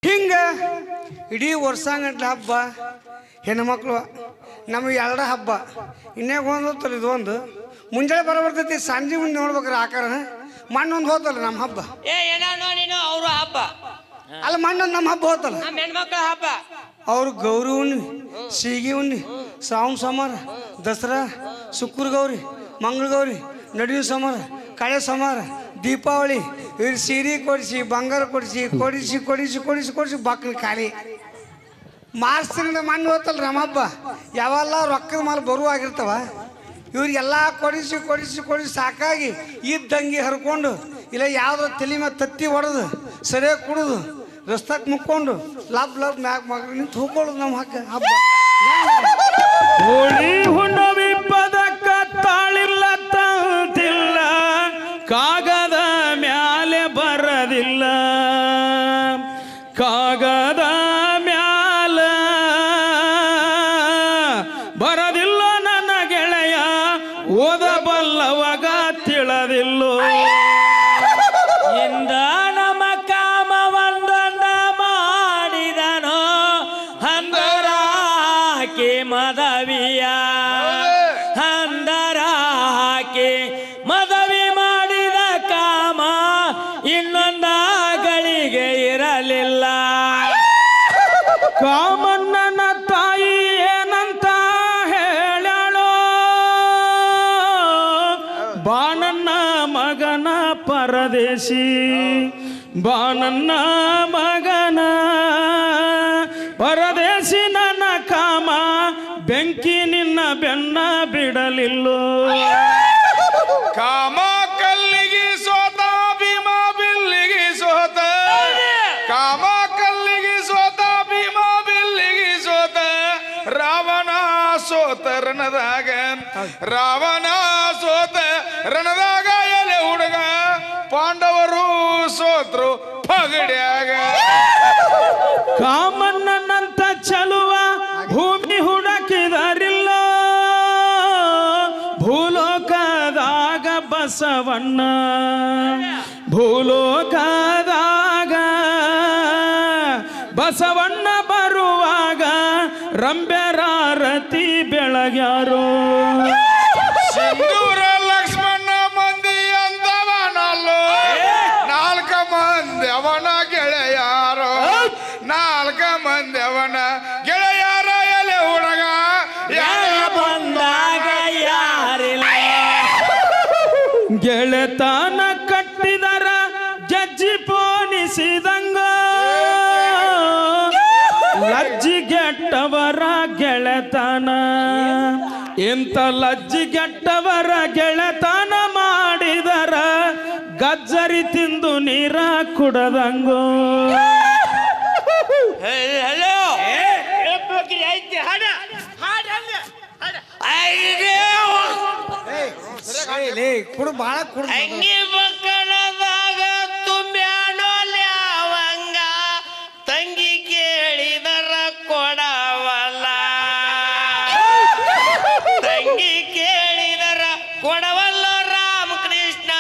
ಹಿಂಗ ಇಡೀ ವರ್ಷಗಂಟ್ಲೆ ಹಬ್ಬ ಹೆಣ್ಮಕ್ಳು ನಮಗೆ ಎರಡು ಹಬ್ಬ ಇನ್ನೇ ಒಂದು ಇದು ಒಂದು ಮುಂಜಾನೆ ಬರ್ತೈತಿ ಸಂಜೆ ಮುಂದೆ ನೋಡ್ಬೇಕ್ರೆ ಆಕಾರ ಮಣ್ಣೊಂದು ಹೋತಲ್ಲ ನಮ್ಮ ಹಬ್ಬ ಅವರು ಹಬ್ಬ ಅಲ್ಲ ಮಣ್ಣೊಂದು ನಮ್ಮ ಹಬ್ಬ ಹೋತಲ್ಲ ಹೆಣ್ಮಕ್ಳ ಹಬ್ಬ ಅವ್ರು ಗೌರಿ ಉಣ್ಣಿ ಸೀಗಿ ಉಣ್ಣಿ ಶ್ರಾವಣ ಸೋಮವಾರ ದಸರಾ ಶುಕ್ರ ಗೌರಿ ಮಂಗಳ ಗೌರಿ ನಡುವಿನ ಸೋಮವಾರ ಕಳೆ ಸೋಮವಾರ ದೀಪಾವಳಿ ಇವ್ರು ಸೀರೆ ಕೊಡಿಸಿ ಬಂಗಾರ ಕೊಡಿಸಿ ಕೊಡಿಸಿ ಕೊಡಿಸಿ ಕೊಡಿಸಿ ಕೊಡಿಸಿ ಬಾಕ್ಲಿ ಖಾಲಿ ಮಾರ್ಚ್ ತಿಂಗಳ ಮಣ್ಣು ಹೋತಲ್ಲ ನಮ್ಮ ಹಬ್ಬ ಯಾವೆಲ್ಲ ರೊಕ್ಕದ ಮೇಲೆ ಬರುವಾಗಿರ್ತಾವ ಇವ್ರಿಗೆಲ್ಲ ಕೊಡಿಸಿ ಕೊಡಿಸಿ ಕೊಡಿಸಿ ಸಾಕಾಗಿ ಇದ್ದಂಗೆ ಹರ್ಕೊಂಡು ಇಲ್ಲ ಯಾವ್ದ್ರ ತಲೆ ಮೇಲೆ ತತ್ತಿ ಹೊಡೆದು ಸರಿಯಾಗಿ ಕುಡಿದು ರಸ್ತಾಕ್ ಮುಕ್ಕೊಂಡು ಲಬ್ ಮ್ಯಾಗ ಮಗ ನಿಂತು ಹೋಗ್ಕೊಳ್ಳೋದು ನಮ್ಮ ಹಬ್ಬ ಹೋಳಿ ಹುಣ್ಣವಿ ಪದಕ್ಕ ತಾಳಿಲ್ಲ ತಂತಿಲ್ಲ ಕಾಗದ ಮ್ಯಾಲೆ ಬರದಿಲ್ಲ ಕಾಗದ ಮ್ಯಾಲ ಬರದಿಲ್ಲ ನನ್ನ ಗೆಳೆಯ ಓದಬಲ್ಲವಾಗ ತಿಳದಿಲ್ಲೋ ಇಂದ ನಮ್ಮ ಕಾಮ ಒಂದೊಂದ ಮಾಡಿದನೋ ಹಂದರಾಕೆ ಮದವಿಯ ಹಂದರಾಕೆ ಮದವಿ ಮಾಡಿದ ಕಾಮ ಇನ್ನೊಂದ ಗಳಿಗೆ ಇರಲಿಲ್ಲ ಕಾಮಣ್ಣನ ತಾಯಿ ಏನಂತ ಹೇಳೋ ಬಾನನ್ನ ಮಗನ ಪರದೇಶಿ ಬಾನನ್ನ ಮಗನ ಪರದೇಶಿ ನನ್ನ ಕಾಮ ಬೆಂಕಿ ನಿನ್ನ ಬೆನ್ನ ಬಿಡಲಿಲ್ಲೋ ಕಾಮ ಕಲ್ಲಿಗೆ ಸೋತ ಭೀಮ ಬಿಲ್ಲಿಗೆ ಸೋತ ಕಾಮ ಕಲ್ಲಿಗೆ ಸೋತ ಭೀಮ ಬಿಲ್ಲಿಗೆ ಸೋತ ರಾವಣ ಸೋತ ರಣದಾಗ ರಾವಣ ಸೋತ ರಣದಾಗ ಎಲೆ ಹುಡುಗ ಪಾಂಡವರು ಸೋತ್ರು ಪಗಡ್ಯಾಗ ಕಾಮಣ್ಣನಂತ ಚಲುವ ಭೂಮಿ ಹುಡುಕಿದರಿಲ್ಲ ಭೂಲೋಕದಾಗ ಬಸವಣ್ಣ ಭೂಲೋಕದಾಗ ಬಸವಣ್ಣ ಬರುವಾಗ ರಂಬೆರಾರತಿ ಬೆಳಗ್ಯಾರೋ ಸಿಂಧೂರ ಲಕ್ಷ್ಮಣ ಮಂದಿ ಅಂತವನಲ್ಲೋ ನಾಲ್ಕ ಮಂದಿ ಅವನ ಗೆಳೆಯಾರೋ ನಾಲ್ಕ ಮಂದಿ ಅವನ ಗೆಳೆಯಾರ ಎಲೆ ಹುಡುಗ ಬಂದಾಗ ಯಾರಿಲ್ಲ ಗೆಳೆತನ ಕಟ್ಟಿದರ ಜಜ್ಜಿ ಪೋಣಿಸಿದಂಗ ಲಜ್ಜಿಗೆಟ್ಟವರ ಗೆಳೆತನ ಇಂಥ ಲಜ್ಜಿಗೆಟ್ಟವರ ಗೆಳೆತನ ಮಾಡಿದರ ಗಜ್ಜರಿ ತಿಂದು ನೀರ ಕುಡದಂಗೋ ಹಲೋ ಕುಡು ಭಾಳ ಕುಡು ಅಂಗಿ ಮಕ್ಕಳದಾಗ ತುಂಬ್ಯಾನೋ ಲ್ಯಾವಂಗ ತಂಗಿ ಕೇಳಿದರ ಕೊಡವಲ್ಲ ತಂಗಿ ಕೇಳಿದರ ಕೊಡವಲ್ಲ ರಾಮಕೃಷ್ಣ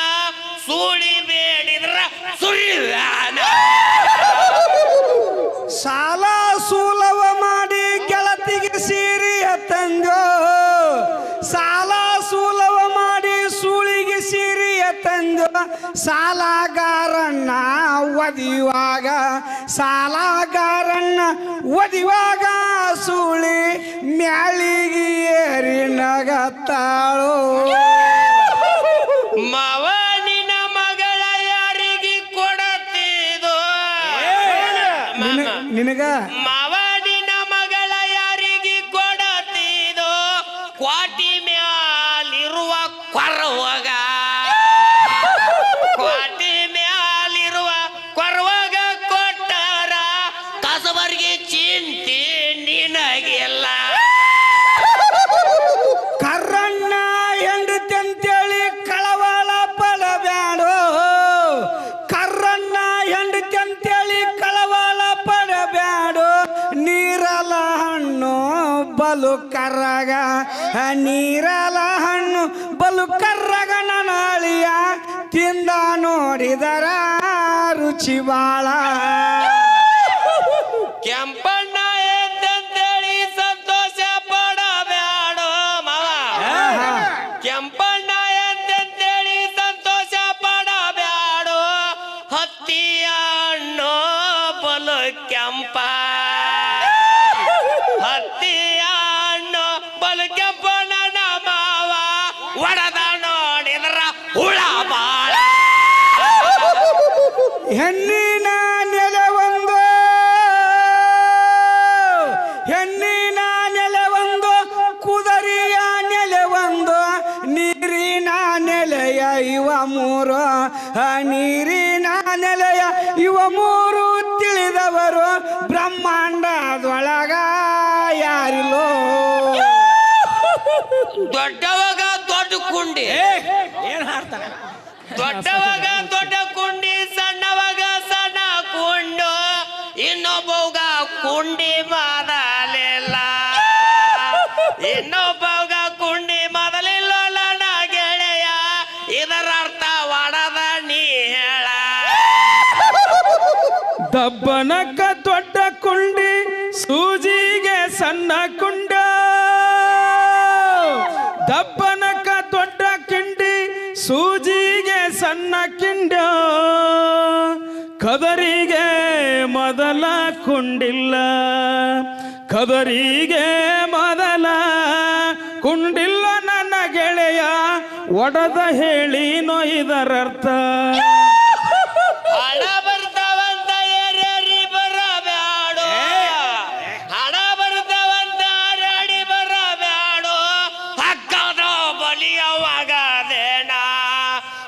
ಸೂಳಿ ಬೇಡಿದ್ರ ಸುರಿದಾನ ಸಾಲ ಸೂಲವ ಮಾಡಿ ಗೆಳತಿಗೆ ಸೀರೆಯ ತಂದೋ ಸಾಲ ಸೂಲವ ಮಾಡಿ ಸೂಳಿಗೆ ಸೀರೆಯ ತಂದೋ ಸಾಲಗಾರನ್ನ ಒದಿಯುವಾಗ ಸಾಲಗಾರನ್ನ ಒದಿಯುವಾಗ ಸೂಳಿ ಮ್ಯಾಳಿಗೆ ಏರಿ ನಗತ್ತಾಳೋ ಮಾವನಿನ ಮಗಳ ಯಾರಿಗೆ ಕೊಡತಿದೋ ನಿನಗ ಮಾವನಿನ ಮಗಳ ಯಾರಿಗೆ ಕೊಡತಿದೋ ಕ್ವಾಟಿ ಮ್ಯಾಲಿರುವ ಕೊರವಾಗ ಕ್ವಾಟಿ ಮ್ಯಾಲಿರುವ ಕೊರವಾಗ ಕೊಟ್ಟರ ಕಸಬರಿಗೆ ಚಿಂತೆ ನಿನಗಿಲ್ಲ ಕರ್ರಣ್ಣ ಹೆಂಡತಂತೇಳಿ ಕಳವಳ ಪಡಬ್ಯಾಡೋ ಕರ್ರಣ್ಣ ಹೆಂಡತಂತೇಳಿ ಕಳವಳ ಪಡಬ್ಯಾಡೋ ನೀರಲ ಹಣ್ಣು ಬಲು ಕರ್ರಗ ನೀರಲ ಹಣ್ಣು ಬಲು ಕರ್ರಗ ನಾಳಿಯ ತಿಂದ ನೋಡಿದರ ರುಚಿ ಬಾಳ ಕೆಂಪ ಹತ್ತಿಯ ಹಣ್ಣು ಬಲು ಕೆಂಪು ನನ್ನ ಮಾವ ಒಡದ ನೋಡಿದ್ರ ಹುಳ ಬಾಳ ಹೆಣ್ಣಿನ ನೆಲವೊಂದು ಹೆಣ್ಣಿನ ನೆಲವೊಂದು ಕುದರಿಯ ನೆಲವೊಂದು ನೀರಿನ ನೆಲೆಯ ಇವ ಮೂರು ನೀರಿನ ನೆಲೆಯ ಇವ ಮೂರು ತಿಳಿದವರು ಬ್ರಹ್ಮಾಂಡದೊಳಗ ಯಾರಿಲ್ಲೋ ದೊಡ್ಡವಾಗ ದೊಡ್ಡ ಕುಂಡಿ ಏನ್ ಹಾಡ್ತಾನೆ ದೊಡ್ಡವಾಗ ದೊಡ್ಡ ಕುಂಡಿ ಸಣ್ಣವಾಗ ಸಣ್ಣ ಕುಂಡು ಇನ್ನೊಬ್ಬಗ ಕುಂಡಿ ಮೊದಲಿಲ್ಲ ಇನ್ನೊಬ್ಬಗ ಕುಂಡಿ ಮೊದಲಿಲ್ಲ ನನ್ನ ಗೆಳೆಯ ಇದರ ಅರ್ಥ ಒಡದ ನೀ ಹೇಳ ದಬ್ಬನಕ್ಕ ದೊಡ್ಡ ಕುಂಡಿ ಸೂಜಿಗೆ ಸಣ್ಣ ಕುಂಡ ದಬ್ಬನಕ್ಕ ದೊಡ್ಡ ಕಿಂಡಿ ಸೂಜಿಗೆ ಸಣ್ಣ ಕಿಂಡ ಕದರಿಗೆ ಮೊದಲ ಕುಂಡಿಲ್ಲ ಕದರಿಗೆ ಮೊದಲ ಕುಂಡಿಲ್ಲ ನನ್ನ ಗೆಳೆಯ ಒಡದ ಹೇಳಿ ಇದರರ್ಥ ಹಣ ಬರ್ತಾವಂತ ಏರಿ ಬರಬ್ಯಾಡು ಹಣ ಬರ್ತಾವಂತ ಅಡಿ ಬರಬ್ಯಾಡು ಹಗ್ಗದ ಬಲಿಯ ಒಗದೇನ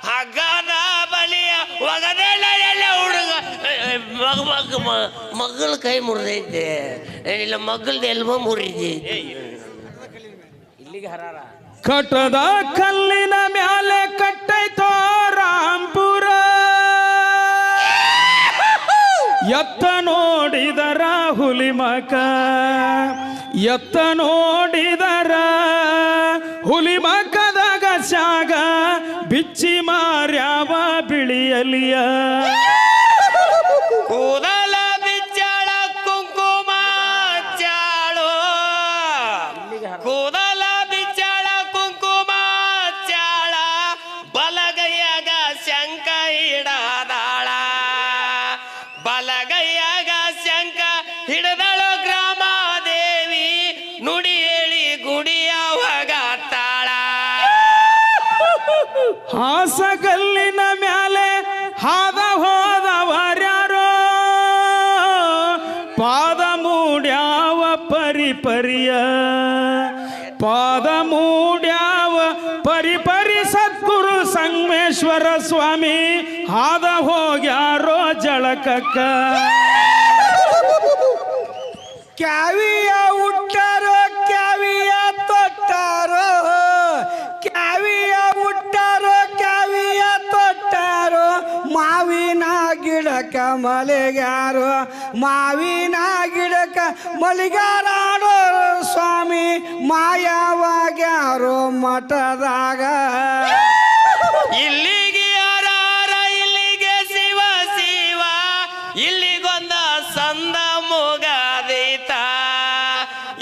ಹಗ್ಗದ ಬಲಿಯ ಒಗದೇನ ಎಲ್ಲ ಹುಡುಗ ಮಗಳ ಕೈ ಮುರಿದೈತೆ ಇಲ್ಲ ಮಗಳದ ಎಲ್ಬ ಮುರಿದೈತೆ ಕಟದ ಕಲ್ಲಿನ ಮ್ಯಾಲೆ ಕಟ್ಟೈತೋ ರಾಂಪುರ ಎತ್ತ ನೋಡಿದರ ಹುಲಿಮಕ ಎತ್ತ ನೋಡಿದರ ಹುಲಿಮಕದಾಗ ಶಾಗ ಬಿಚ್ಚಿ ಮಾರ್ಯಾವ ಬಿಳಿಯಲಿಯ ಕೂದಲ ಬಿಚ್ಚಾಳ ಕುಂಕುಮ ಚಾಳು ಕೂದಲ ಬಿಚ್ಚಾಳ ಕುಂಕುಮ ಚಾಳ ಬಲಗೈಯಾಗ ಶಂಕ ಹಿಡದಾಳ ಬಲಗೈಯಾಗ ಶಂಕ ಹಿಡದಳು ಗ್ರಾಮ ದೇವಿ ನುಡಿ ಹೇಳಿ ಗುಡಿಯ ಒಗತಾಳ ಹಾಸಗಲ್ಲಿನ ಮ್ಯಾಲೆ ಹಾದ ಹೋದವರ್ಯಾರೋ ಪಾದ ಮೂಡ್ಯಾವ ಪರಿಪರಿಯ ಪಾದ ಮೂಡ್ಯಾವ ಪರಿಪರಿ ಸದ್ಗುರು ಸಂಗಮೇಶ್ವರ ಸ್ವಾಮಿ ಹಾದ ಹೋಗ್ಯಾರೋ ಜಳಕಕ್ಕ ಕ್ಯಾವಿಯ ಹುಟ್ಟಾರೋ ಕ್ಯಾವಿಯ ತೊಟ್ಟಾರೋ ಕ್ಯಾವಿಯ ಹುಟ್ಟಾರೋ ಕ್ಯಾವಿಯ ತೊಟ್ಟಾರೋ ಮಾವಿನ ಗಿಡಕ ಮಲೆಗಾರೋ ಮಾವಿನ ಗಿಡಕ ಮಲಿಗಾರಾಡೋ ಸ್ವಾಮಿ ಮಾಯವಾಗ್ಯಾರೋ ಮಠದಾಗ ಇಲ್ಲಿಗೆ ಯಾರ ಇಲ್ಲಿಗೆ ಶಿವ ಶಿವ ಇಲ್ಲಿಗೊಂದ ಸಂದ ಮುಗದೀತ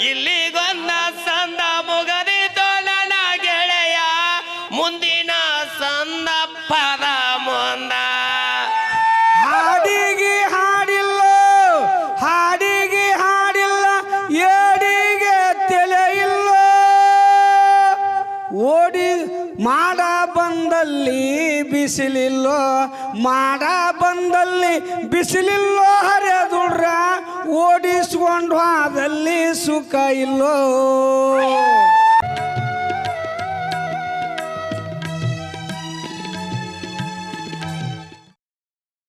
ಇಲ್ಲಿಗೊಂದ ಸಂದ ಮುಗದೀತ ನನ್ನ ಗೆಳೆಯ ಮುಂದಿನ ಸಂದ ಪದ ಮುಂದ ಹಾಡಿಗೆ ಹಾಡಿಲ್ಲ ಹಾಡಿಗೆ ಹಾಡಿಲ್ಲ ಏಡಿಗೆ ತಲೆ ಇಲ್ಲ ಓಡಿ ಮಾಡ ಬಂದಲ್ಲಿ ಬಿಸಿಲಿಲ್ಲೋ ಮಾಡ ಬಂದಲ್ಲಿ ಬಿಸಿಲಿಲ್ಲೋ ಹರಿದುಡ್ರ ಓಡಿಸ್ಕೊಂಡು ಹೋದಲ್ಲಿ ಸುಖ ಇಲ್ಲೋ